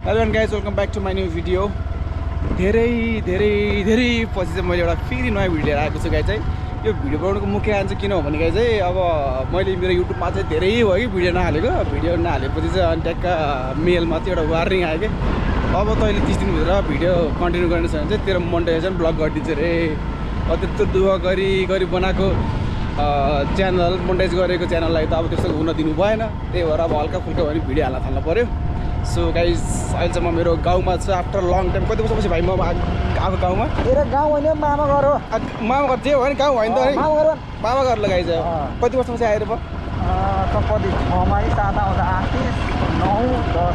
Hello and guys welcome back to my new video. धेरै पछि चाहिँ मैले एउटा फेरि नयाँ भिडियो लिएर आएको छु गाइज। चाहिँ यो भिडियो बनाउनुको मुख्य कारण चाहिँ किन हो भने गाइज चाहिँ अब मैले मेरो युट्युबमा चाहिँ धेरै भयो कि भिडियो नहालेपछि चाहिँ अनि ट्याक्क मेलमा चाहिँ एउटा वार्निङ आयो कि अब तैँले 30 दिनभित्र भिडियो कन्टिन्यू गर्नु छ भने चाहिँ तेरो मोनेटाइजेसन ब्लक गरिदिन्छ रे। त्यत्रो दुःख गरी बनाएको च्यानल मोनेटाइज गरेको च्यानललाई त अब त्यस्तो हुन दिनु भएन। त्यही भएर अब हल्का फुल्का भने भिडियो हाल्न थाल्नु पऱ्यो। सो गाइज अहिले चाहिँ म मेरो गाउँमा छु आफ्टर लङ टाइम। कति वर्षपछि भाइ म आएको गाउँमा? मेरो गाउँ होइन मामा घर हो। मामा घर जे हो नि गाउँ होइन त मामा घर लगाइज। कति वर्षपछि आएर म कति 6 मा 7 आउँदा 8 9 10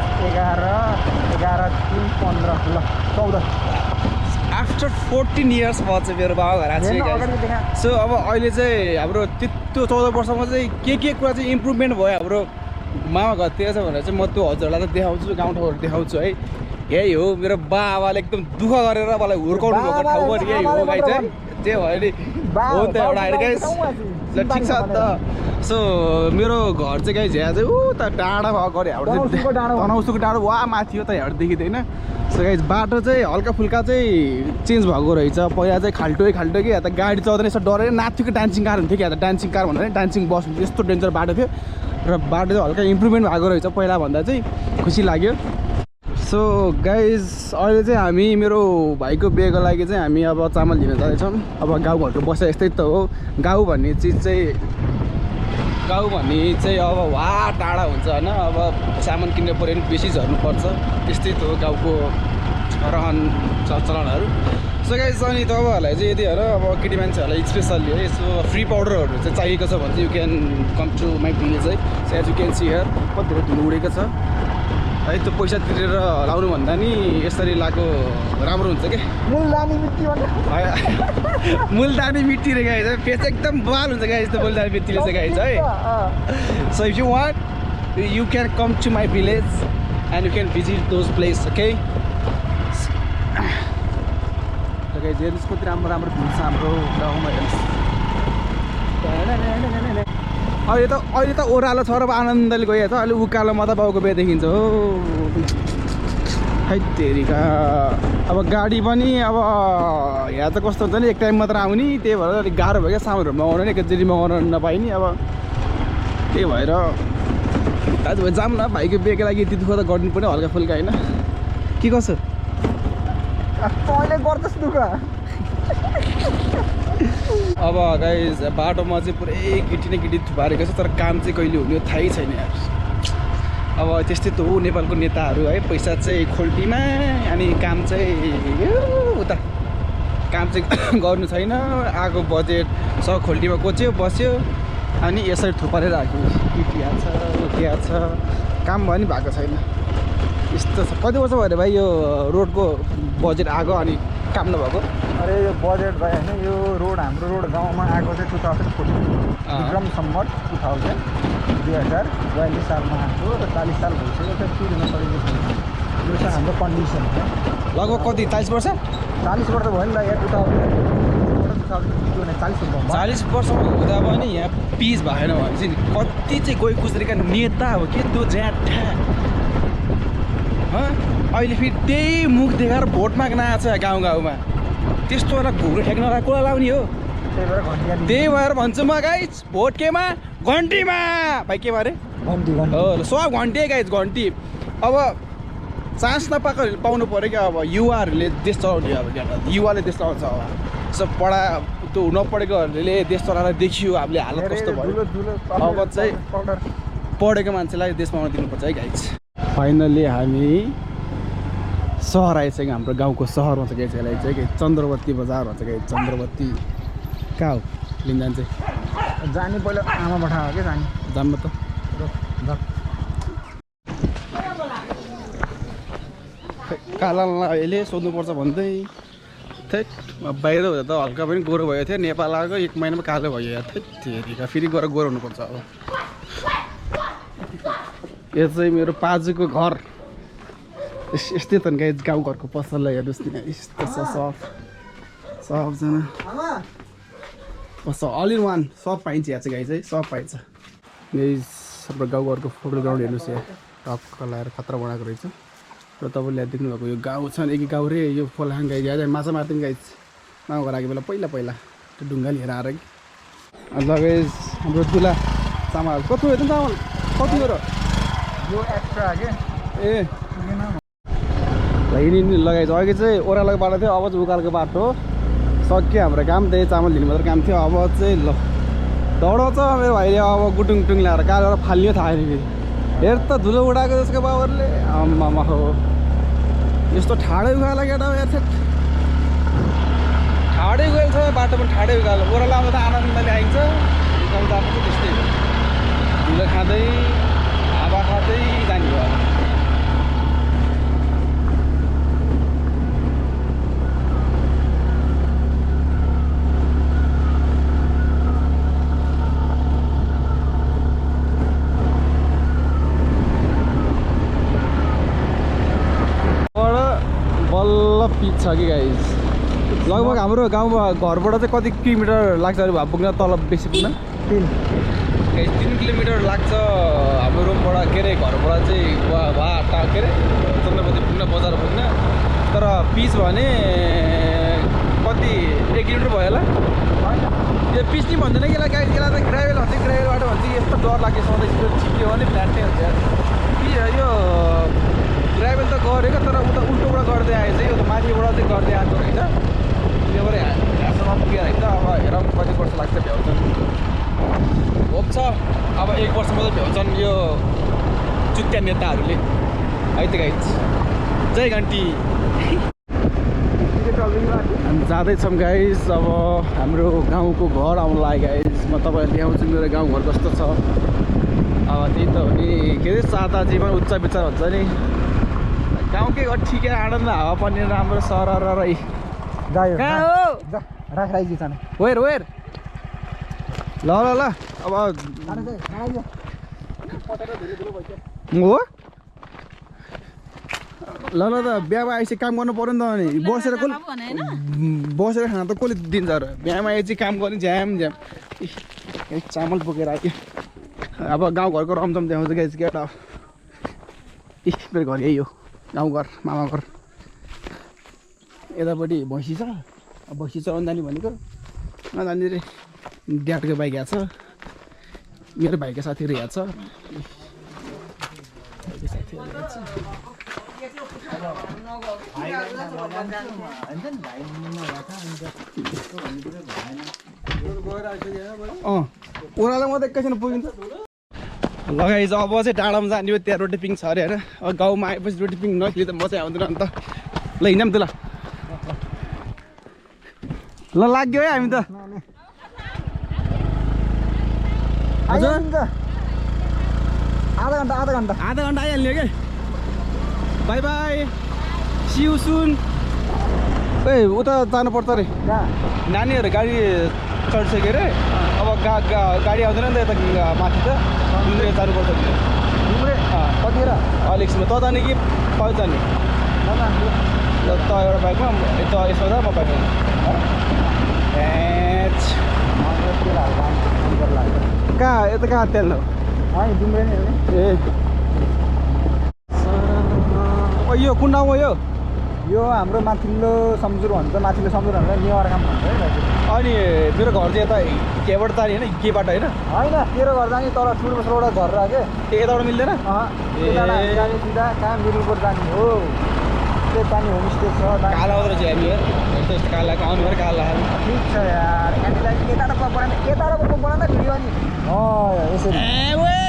11 3 15 ल 14 आफ्टर 14 इयर्स भयो चाहिँ मेरो बाबा घर आएको छ। सो अब अहिले चाहिँ हाम्रो त्यो 14 वर्षमा चाहिँ के कुरा चाहिँ इम्प्रुभमेन्ट भयो हाम्रो मामा घरतिर छ भनेर चाहिँ म त्यो हजुरहरूलाई त देखाउँछु, गाउँठाउँहरू देखाउँछु है। यही हो मेरो बाबाले एकदम दुःख गरेर मलाई हुर्काउनु भएको ठाउँ पनि यही हो गाई चाहिँ जे भयो नि हो नि त एउटा अहिले गाइस ल ठिक छ नि त। सो मेरो घर चाहिँ गाइस यहाँ चाहिँ त डाँडा अगाडि हाम्रो तनहुँसुको डाँडो वा माथि हो त यहाँबाट देखिँदैन। सो गाइस बाटो चाहिँ हल्का फुल्का चाहिँ चेन्ज भएको रहेछ। पहिला चाहिँ खाल्टो कि यहाँ त गाडी चलाउँदैन यस्तो डरेर नाच्थ्यो कि डान्सिङ कार हुन्थ्यो कि यहाँ त डान्सिङ कार भन्दा डान्सिङ बस हुन्थ्यो। यस्तो डेन्जर बाटो थियो र बाटो चाहिँ हल्का इम्प्रुभमेन्ट भएको रहेछ पहिला भन्दा चाहिँ खुसी लाग्यो। सो गाइज अहिले चाहिँ हामी मेरो भाइको बिहेको लागि चाहिँ हामी अब चामल लिन जाँदैछौँ। अब गाउँघरको बसाइ यस्तै त हो। गाउँ भन्ने चाहिँ अब वा टाढा हुन्छ होइन। अब सामान किन्नु पऱ्यो भने बेसी झर्नुपर्छ। त्यस्तै त हो गाउँको रहन चलनहरू। सो गाइज अनि तपाईँहरूलाई चाहिँ यदि होइन अब केटी मान्छेहरूलाई स्पेसल्ली है यसो फ्री पाउडरहरू चाहिँ चाहिएको छ भने चाहिँ you can come to my village है। So as you can see here कति धेरै धुलो उडेको छ है। त्यो पैसा तिरेर लाउनु भन्दा नि यसरी लगाएको राम्रो हुन्छ कि। मुल्तानी मिट्टी रे गाइज है। फेस एकदम बाल हुन्छ गाइज त्यो मुल्तानी मिट्टीले चाहिँ गाइज है। So if you want you can come to my village and you can visit those place okay. Guys हेर्नुहोस् कति राम्रो भ्यू छ हाम्रो गाउँमा हेर्नुहोस्। अहिले त ओह्रालो छ र आनन्दले गइरहेको छ। अहिले उकालोमा त बाउको बिहे देखिन्छ हो खै तेरिका। अब गाडी पनि अब यहाँ त कस्तो हुन्छ नि एक टाइम मात्र आउने। त्यही भएर अलिक गाह्रो भयो क्या सामानहरू मगाउनु नि एकचोटि मगाउन नपाइने। अब त्यही भएर दाजुभाइ जाऊँ न भाइको बिहेको लागि यति दुःख त गर्नु पर्ने हल्का फुल्का होइन के कसो गर्दछ दुःख। अब गाइस बाटोमा चाहिँ पुरै गिटी थुपारेको छ तर काम चाहिँ कहिले हुने थाहै छैन यार। अब त्यस्तै त हो नेपालको नेताहरू है। पैसा चाहिँ खोल्टीमा अनि काम चाहिँ उता काम चाहिँ गर्नु छैन। आएको बजेट सब खोल्टीमा कोच्यो बस्यो अनि यसरी थुपारेर राख्यो। गिटी हाल्छ के हाल्छ काम पनि भएको छैन। यस्तो छ। कति वर्ष भयो अरे भाइ यो रोडको बजेट आएको अनि काम नभएको? अरे यो बजेट भयो होइन। यो रोड हाम्रो रोड गाउँमा आएको चाहिँ 2014 विक्रम सम्मत 2042 सालमा आएको र 40 साल भइसक्यो चाहिँ सुरु हुन सकेको छैन। यो चाहिँ हाम्रो कन्डिसन हो। लगभग कति 40 वर्ष? 40 वर्ष भयो नि ल यहाँ 40 वर्षमा हुँदा पनि यहाँ पिस भएन भने चाहिँ कति चाहिँ गइ गुज्रेका नेता हो कि त्यो ज्याठा। अहिले फेरि त्यही मुख देखाएर भोट माग्न आएको छ गाउँमा। त्यस्तो बेला घुग्रो ठेक्नलाई कुरा लाउने हो। त्यही भएर भन्छु म गाइज भोट केमा घन्टीमा भाइ केमा अरे घन्टी हो सब घन्टी गाइज घन्टी। अब चान्स पाउनु पऱ्यो क्या। अब युवाहरूले देश चलाउने अब युवाले देश चलाउँछ। अब यसो त्यो नपढेकोहरूले देश चलाएर देखियो हामीले हालत कस्तो भयो। अब चाहिँ पढेको मान्छेलाई देश पाउन दिनुपर्छ है गाइज। फाइनल्ली हामी सहर आइसक्यो। हाम्रो गाउँको सहरमा छ गाइज। यसलाई चाहिँ चन्द्रवती बजार भन्छ गाइज। चन्द्रवती कहाँ हो लिन जान्छ जाने पहिला आमा पठा हो कि जान्न त कालालाई अहिले सोध्नुपर्छ भन्दै थेट बाहिर हुँदा त हल्का पनि गोरो भयो थियो। नेपाल आएको 1 महिनामा कालो भयो यार। थेट फेरि गएर गोरो हुनुपर्छ। अब यो चाहिँ मेरो पाजुको घर। यस्तै त गाइज गाउँघरको पसललाई हेर्नुहोस् न यस्तो छ सबजना अल इन वान सब पाइन्छ यहाँ चाहिँ गाई चाहिँ सब पाइन्छ। यही हाम्रो गाउँघरको फुटबल ग्राउन्ड हेर्नुहोस् यहाँ टक्क लगाएर खतरा बनाएको रहेछ। र तपाईँले देख्नुभएको यो गाउँ छ एक गाउँ रे यो फोलाङ गाई गाई माछा मार्दैन गाई मामा घर आएको बेला पहिला त्यो ढुङ्गा लिएर आएर कि अन्त गाइस हाम्रो दुला चामल कति हो त चामल कति हो र यो एक्स्ट्रा के ए हिँड्नु लगाएछ अघि चाहिँ ओह्रालोको बाटो थियो अब चाहिँ उकालोको बाटो सक्यो हाम्रो काम त्यही चामल लिनु मात्र काम थियो अब चाहिँ ल दौडाउँछ मेरो भाइले अब गुटुङ टुङ ल्याएर कालेर फाल्यो थाहा छैन फेरि हेर त धुलो उडाएको जसको बाबुहरूले आम्मामा हो यस्तो ठाडै उकालो केटा यार ठाडै गएल छ बाटोमा ठाडै उकालो ओह्रालो आउँदा त आनन्दले आइन्छ उकालो जानु चाहिँ त्यस्तै हो धुलो खाँदै हावा खाँदै जाने भयो बल्ल पिच छ कि गाइस लगभग हाम्रो गाउँमा घरबाट चाहिँ कति किलोमिटर लाग्छ अरे भए पुग्न तल बेसी पुग्न 3 किलोमिटर लाग्छ हाम्रो रुमबाट के अरे घरबाट चाहिँ वा के अरे चन्द्रपति पुग्न बजार पुग्न तर पिच भने कति 1 किलोमिटर भयो होला यो पिच नि भन्दैन कि यसलाई गाइस यसलाई त ग्राभेल भन्छ ग्राभेल बाटो भन्छ यस्तो डर लाग्यो सधैँ छिप्यो भने फ्ल्याटै हुन्छ यो ग्राभेल त गरेको तर उता उल्टोबाट गर्दै आएछ यो त माथिबाट चाहिँ गर्दै आएको रहेछ त्यो भएर यहाँसम्म पुगेर होइन अब हेरौँ कति वर्ष लाग्छ भ्याउँछन् होप छ अब 1 वर्षमा चाहिँ भ्याउँछन् यो चुत्या नेताहरूले है त गाइस जय घन्टी हामी जाँदैछौँ गाइस अब हाम्रो गाउँको घर आउनु लाग्यो गाइस म तपाईँलाई देखाउँछु मेरो गाउँघर कस्तो छ अब त्यही त हो नि के अरे सादा जीवन उच्च विचार हुन्छ नि गाउँकै घर ठिकै आनन्द हावा पनि राम्रो सरर रै कहाँ हो राख राखी जाने वेर वेर ल ल ल अब हो ल ल त बिहामा आएपछि काम गर्नु पऱ्यो नि त अनि बसेर खाना त कसले दिन्छ र बिहामा आएपछि काम गर्ने झ्याम चामल बोकेर आयो अब गाउँघरको रमझम देखाउँछ गाइस केटा मेरो घर यही हो गाउँघर मामा घर यतापट्टि भैँसी छ अब भैँसी चलाउनु जाने भनेको नजाने रे ड्याडको बाइक आएको छ मेरो भाइको साथीहरू यहाँ छ ओह्रालो मात्रै एकैछिन पुगिन्छ लगाइज अब चाहिँ डाँडामा जाने हो त्यहाँ रोटी पिङ छ अरे होइन अब गाउँमा आएपछि रोटी पिङ नखिले त मजा आउँदैन अन्त ल हिँड्यौँ त ल लाग्यो है हामी त हजुर आधा घन्टा आइहाल्यो क्या बाई बाई सियु सुन ए उता जानुपर्छ अरे नानीहरू गाडी चढिसक्यो अरे अब गाडी आउँदैन नि त यता माथि त डुम्रे जानुपर्छ डुम्रे कतिखेर अलिकसम्म त जाने कि कहिले जाने त एउटा बाइकमा त यसमा त म बाइकमा कहाँ यता कहाँ तेल हो डुम्रे नै ए यो कुन ठाउँ हो यो हाम्रो माथिल्लो सम्झुर भन्छ माथिल्लो सम्झुर भन्छ नेवार काम भन्छ है अनि मेरो घर चाहिँ यता केबाट जाने होइन के बाटो होइन तेरो घर जाने तर ठुलोबाट झरेर के यताबाट मिल्दैन जाने सिधा कहाँ मिरुलकोट जाने हो त्यो पानी होमस्टे छ काला आउँदो रहेछ हामी त्यस्तो कालाको आउनु भएर काला ठिक छ यार यताबाट भिडियो अनि यसरी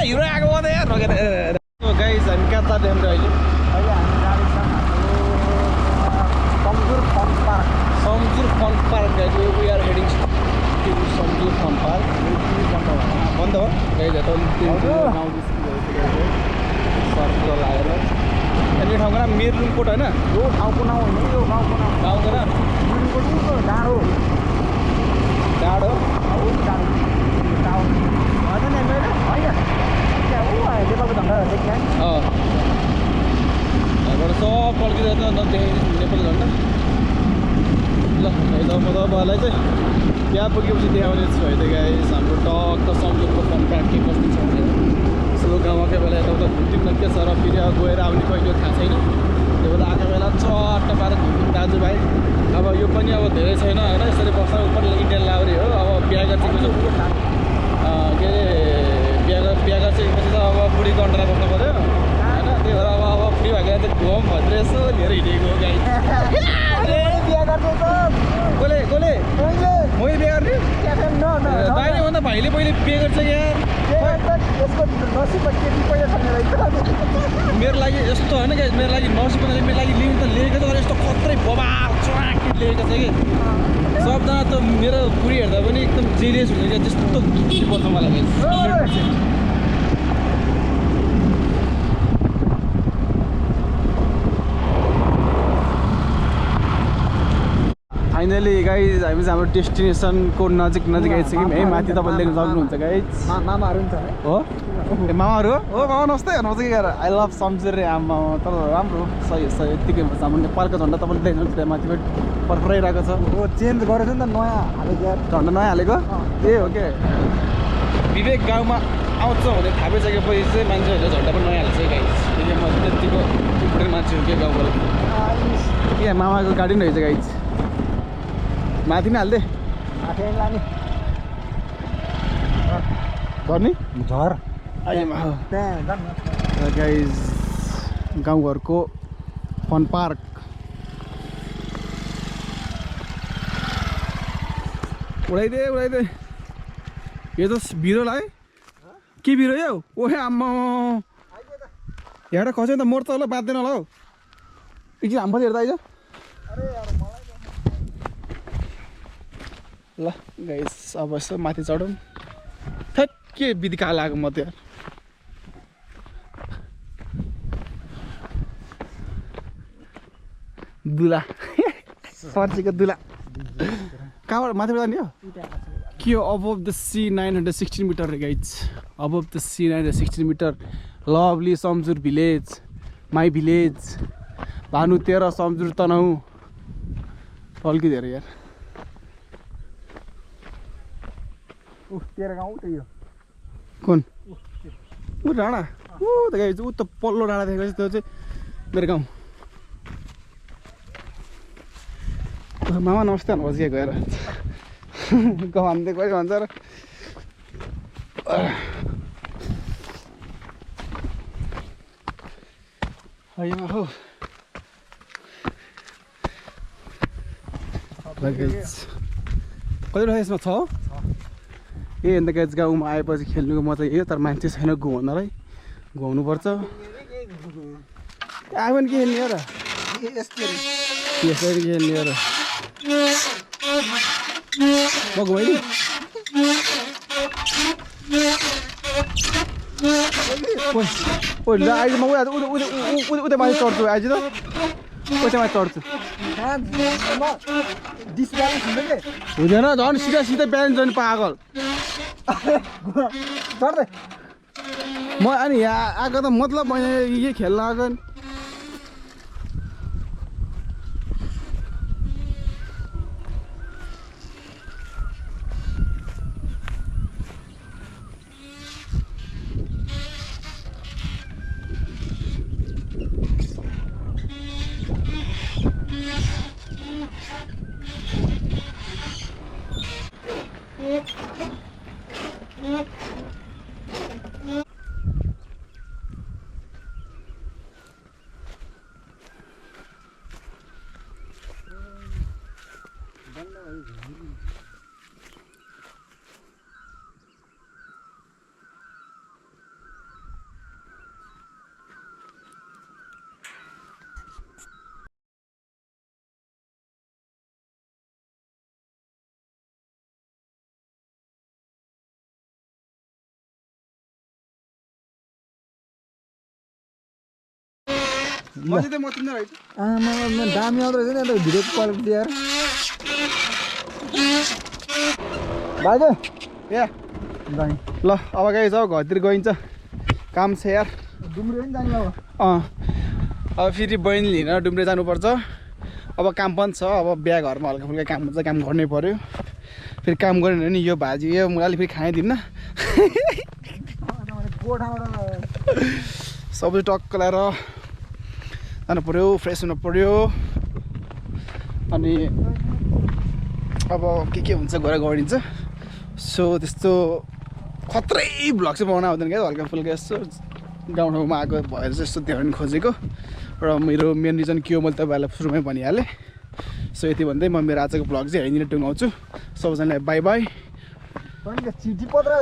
हिरो आएको हो त यार गाइस हामी कहाँ जाँदै हाम्रो अहिले हामी जाँदैछौँ Samjhur Fun Park guys we are heading to Samjhur Fun Park बन्द हो गाइस सर्कल लगाएर अनि यो ठाउँको नाम मिरुलकोट होइन यो ठाउँको नाउँ होइन यो गाउँको नाम मिरुलकोट डाँडो नेपालको झन्डा देख्ने यहाँबाट सब पल्किँदैन नेपाली झन्डा ल म तपाईँहरूलाई चाहिँ त्यहाँ पुगेपछि देखाउने छु है त गाइस हाम्रो टक्क सम्झुरको फन पार्क के कस्तो छ भनेर यसो गाउँमा कोही बेला यताउता घुम्थ्यौँ न के छ र फेरि अब गएर आउने कहिले थाहा छैन त्यो बेला आएको बेला चट्ट पारेर घुम्नु दाजुभाइ अब यो पनि अब धेरै छैन होइन यसरी बस्दा उपर इन्डियन लाउरी हो अब बिहा गरेपछि के अरे बिहा गरेपछि त अब बुढी कन्ट्रा बस्नु पऱ्यो होइन त्यही भएर अब फ्री भएको चाहिँ घुम भनेर यसो लिएर हिँडेको गाई कसले मैले बिहा गर्ने बाहिर भन्दा भाइले पहिले बिहे गर्छ यार मेरो लागि यस्तो होइन क्या मेरो लागि नसिब मेरो लागि लिनु त लिएको छ यस्तो खत्रै बबाल च्वाकी लिएको छ कि सबजना त मेरो बुढी हेर्दा पनि एकदम जेलियस हुन्छ क्या त्यस्तो पर्छ मलाई फाइनली गाइज हामी चाहिँ हाम्रो डेस्टिनेसनको नजिक आइसक्यौँ है माथि तपाईँले देख्न सक्नुहुन्छ गाइज मामाहरू पनि छ हो ए मामाहरू हो मामा नमस्ते हेर्नुहोस् कि यार आई लभ सम्झेर आमा तर राम्रो सही सही यत्तिकै हाम्रो नेपालको झन्डा तपाईँले देख्नुहुन्छ त्यहाँ माथि पर्फराइरहेको छ हो चेन्ज गरेको छ नि त नयाँ हालेको यार झन्डा नयाँ हालेको ए हो क्या विवेक गाउँमा आउँछ भने थाहा पाइसकेपछि चाहिँ मान्छेहरूले झन्डा पनि नयाँ हाल्छ गाइज किनकि म त्यतिको इम्पोर्टेन्ट मान्छे हो क्या गाउँबाट यहाँ मामाको गाडी पनि रहेछ गाइज माथि नै हाल्दे लाने गर्ने झर गाइज गाउँघरको फन पार्क उडाइदे यो त बिरो लाग्यो के बिरो यो ओहे आम्मा एउटा खस्यो नि त मोर त होला बाँच्दैन होला हौ एकछिन हाम्रो हेर्दा आइज ल गाइस अब यसो माथि चढौँ थट के बिदिका लाग्यो म त यार दुला पर्सीको दुला कहाँबाट माथिबाट जाने हो के हो above the sea 916 metre guys above the sea 916 metre lovely Samjhur village my village Bhanu 13 Samjhur Tanahun अल्कि धेरै यार तेरो गाउँ त यो कुन ऊ डाँडा ऊ त गाइज ऊ त पल्लो डाँडा देखेपछि त्यो चाहिँ मेरो गाउँ मामा नमस्ते भन्नुहोस् के गएर भन्दै गयो भन्छ र हो कतिवटा यसमा छ ए अन्त गाइज गाउँमा आएपछि खेल्नुको मजा यही हो तर मान्छे छैन घुमाउनलाई घुमाउनुपर्छ आयो भने के खेल्ने हो र यसरी खेल्ने हो र म घुमाइदिउँ ल अहिले म उता माथि चढ्छु आज त उता माथि चढ्छु हुँदैन झन् सिधा सिधा बिहान झन् पागल म अनि यहाँ आएको त मतलब मैले यही खेल्न आएको नि आमा दामी आउँदो रहेछ नि अन्त भिडियो क्वालिटी यार बाजे ए ल अब गाइस अब घरतिर गइन्छ काम छ यार डुम्रे पनि जाने अब अब फेरि बहिनी लिन डुम्रे जानुपर्छ अब काम पनि छ अब बिहा घरमा हल्का फुल्का काम हुन्छ काम गर्नै पर्यो फेरि काम गरेन भने यो भाजी यो मुलाले फेरि खाइदिन्न सबै टक्क लाएर जानु पऱ्यो, फ्रेस हुनु पऱ्यो। अनि अब के हुन्छ गएर गरिन्छ। सो त्यस्तो खत्रै भ्लग चाहिँ बनाउनु आउँदैन क्या, हल्का फुल्का यसो गाउँ ठाउँमा आएको भएर चाहिँ यस्तो देखाउनु खोजेको। र मेरो मेन रिजन के हो मैले तपाईँहरूलाई सुरुमै भनिहालेँ। सो यति भन्दै म मेरो आजको भ्लग चाहिँ यहीँनिर टुङ्गाउँछु। सबैजनालाई बाई बाई। चिठी पत्र